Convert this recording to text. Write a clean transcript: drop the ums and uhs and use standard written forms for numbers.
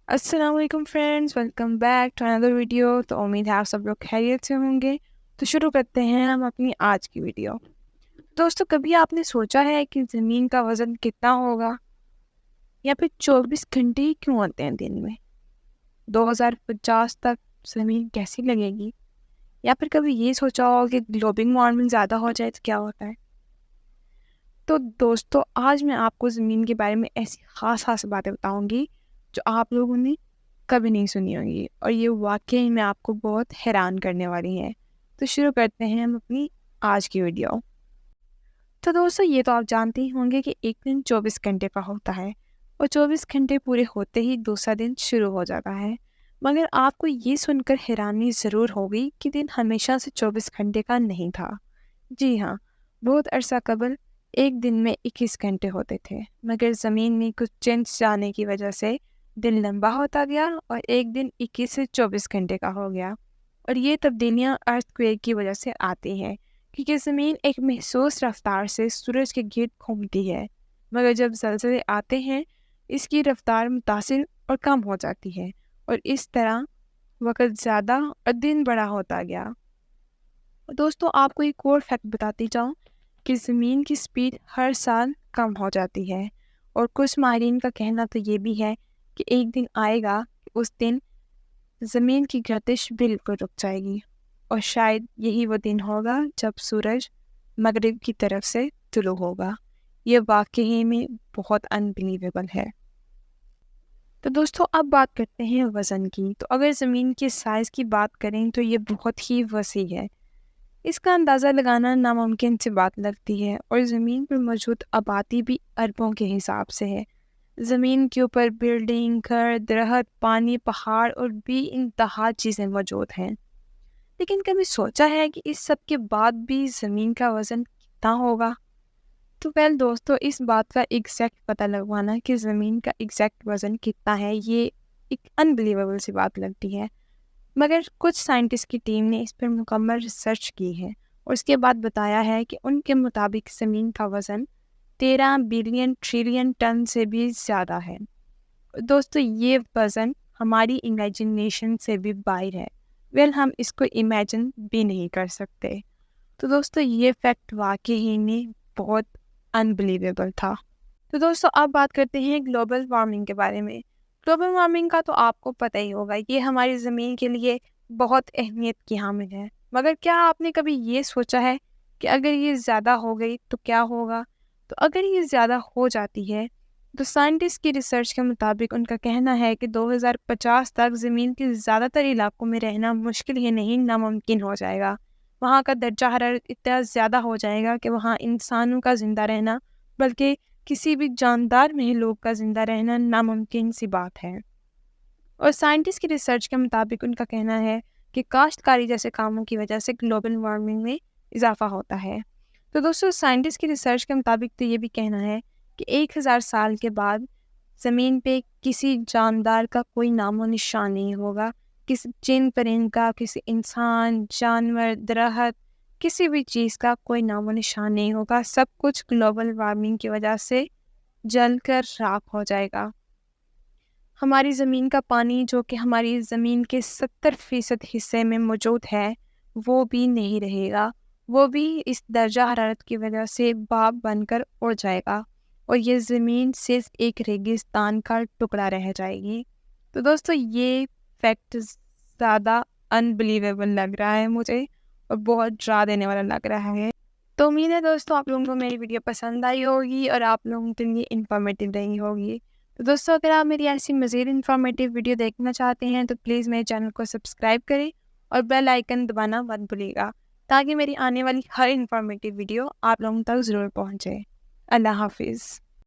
السلام علیکم friends, welcome back to another video. تو امید ہے آپ سب لوگ خیریت سے ہوں گے۔ تو شروع کرتے ہیں ہم اپنی آج کی ویڈیو۔ دوستو، کبھی آپ نے سوچا ہے کہ زمین کا وزن کتنا ہوگا، یا پھر 24 گھنٹے ہی کیوں ہوتے ہیں دن میں؟ 2050 تک زمین کیسی لگے گی؟ یا پھر کبھی یہ سوچا ہو کہ گلوبل وارمنگ زیادہ ہو جائے تو کیا ہوتا ہے؟ تو دوستو، آج میں آپ کو زمین کے بارے میں ایسی خاص باتیں بتاؤں گی جو آپ لوگوں نے کبھی نہیں سنی ہوگی، اور یہ واقعی میں آپ کو بہت حیران کرنے والی ہے۔ تو شروع کرتے ہیں ہم اپنی آج کی ویڈیو۔ تو دوستو، یہ تو آپ جانتے ہی ہوں گے کہ ایک دن 24 گھنٹے کا ہوتا ہے، اور 24 گھنٹے پورے ہوتے ہی دوسرا دن شروع ہو جاتا ہے۔ مگر آپ کو یہ سن کر حیرانی ضرور ہوگی کہ دن ہمیشہ سے 24 گھنٹے کا نہیں تھا۔ جی ہاں، بہت عرصہ قبل ایک دن میں 21 گھنٹے ہوتے تھے، مگر زمین میں کچھ چینج جانے کی وجہ سے دن لمبا ہوتا گیا اور ایک دن 21 سے 24 گھنٹے کا ہو گیا۔ اور یہ تبدیلیاں ارتھ کویک کی وجہ سے آتی ہیں، کیونکہ زمین ایک محسوس رفتار سے سورج کے گرد گھومتی ہے، مگر جب زلزلے آتے ہیں اس کی رفتار متاثر اور کم ہو جاتی ہے، اور اس طرح وقت زیادہ اور دن بڑا ہوتا گیا۔ دوستو، آپ کو ایک اور فیکٹ بتاتی جاؤں کہ زمین کی سپیڈ ہر سال کم ہو جاتی ہے، اور کچھ ماہرین کا کہنا تو یہ بھی ہے کہ ایک دن آئے گا کہ اس دن زمین کی گردش بالکل رک جائے گی، اور شاید یہی وہ دن ہوگا جب سورج مغرب کی طرف سے طلوع ہوگا۔ یہ واقعی میں بہت انبلیویبل ہے۔ تو دوستو، اب بات کرتے ہیں وزن کی۔ تو اگر زمین کے سائز کی بات کریں تو یہ بہت ہی وسیع ہے، اس کا اندازہ لگانا ناممکن سی بات لگتی ہے، اور زمین پر موجود آبادی بھی اربوں کے حساب سے ہے۔ زمین کے اوپر بلڈنگ، گھر، درخت، پانی، پہاڑ اور بھی انتہا چیزیں موجود ہیں۔ لیکن کبھی سوچا ہے کہ اس سب کے بعد بھی زمین کا وزن کتنا ہوگا؟ تو دوستو، اس بات کا ایگزیکٹ پتہ لگوانا کہ زمین کا ایگزیکٹ وزن کتنا ہے، یہ ایک انبلیویبل سی بات لگتی ہے، مگر کچھ سائنٹسٹ کی ٹیم نے اس پر مکمل ریسرچ کی ہے، اور اس کے بعد بتایا ہے کہ ان کے مطابق زمین کا وزن 13 بلین ٹریلین ٹن سے بھی زیادہ ہے۔ دوستو، یہ وزن ہماری امیجنیشن سے بھی باہر ہے، ہم اس کو امیجن بھی نہیں کر سکتے۔ تو دوستو، یہ فیکٹ واقعی میں بہت انبلیویبل تھا۔ تو دوستو، اب بات کرتے ہیں گلوبل وارمنگ کے بارے میں۔ گلوبل وارمنگ کا تو آپ کو پتہ ہی ہوگا، یہ ہماری زمین کے لیے بہت اہمیت کی حامل ہے، مگر کیا آپ نے کبھی یہ سوچا ہے کہ اگر یہ زیادہ ہو گئی تو کیا ہوگا؟ تو اگر یہ زیادہ ہو جاتی ہے تو سائنٹسٹ کی ریسرچ کے مطابق ان کا کہنا ہے کہ 2050 تک زمین کے زیادہ تر علاقوں میں رہنا مشکل ہی نہیں، ناممکن ہو جائے گا۔ وہاں کا درجہ حرارت اتنا زیادہ ہو جائے گا کہ وہاں انسانوں کا زندہ رہنا، بلکہ کسی بھی جاندار مخلوق کا زندہ رہنا ناممکن سی بات ہے۔ اور سائنٹسٹ کی ریسرچ کے مطابق ان کا کہنا ہے کہ کاشتکاری جیسے کاموں کی وجہ سے گلوبل وارمنگ میں اضافہ ہوتا ہے۔ تو دوستو، سائنٹسٹ کی ریسرچ کے مطابق تو یہ بھی کہنا ہے کہ 1000 سال کے بعد زمین پہ کسی جاندار کا کوئی نام و نشان نہیں ہوگا، کسی چند پرند کا، کسی انسان، جانور، درخت، کسی بھی چیز کا کوئی نام و نشان نہیں ہوگا۔ سب کچھ گلوبل وارمنگ کی وجہ سے جل کر راکھ ہو جائے گا۔ ہماری زمین کا پانی، جو کہ ہماری زمین کے 70% حصے میں موجود ہے، وہ بھی نہیں رہے گا، وہ بھی اس درجہ حرارت کی وجہ سے بھاپ بن کر اڑ جائے گا، اور یہ زمین صرف ایک ریگستان کا ٹکڑا رہ جائے گی۔ تو دوستو، یہ فیکٹ زیادہ انبلیویبل لگ رہا ہے مجھے، اور بہت ڈرا دینے والا لگ رہا ہے۔ تو امید ہے دوستو آپ لوگوں کو میری ویڈیو پسند آئی ہوگی، اور آپ لوگوں کے لیے انفارمیٹیو رہی ہوگی۔ تو دوستو، اگر آپ میری ایسی مزید انفارمیٹیو ویڈیو دیکھنا چاہتے ہیں تو پلیز میرے چینل کو سبسکرائب کریں، اور بیل آئیکن دبانا مت بھولیے گا، تاکہ میری آنے والی ہر انفارمیٹیو ویڈیو آپ لوگوں تک ضرور پہنچے۔ اللہ حافظ۔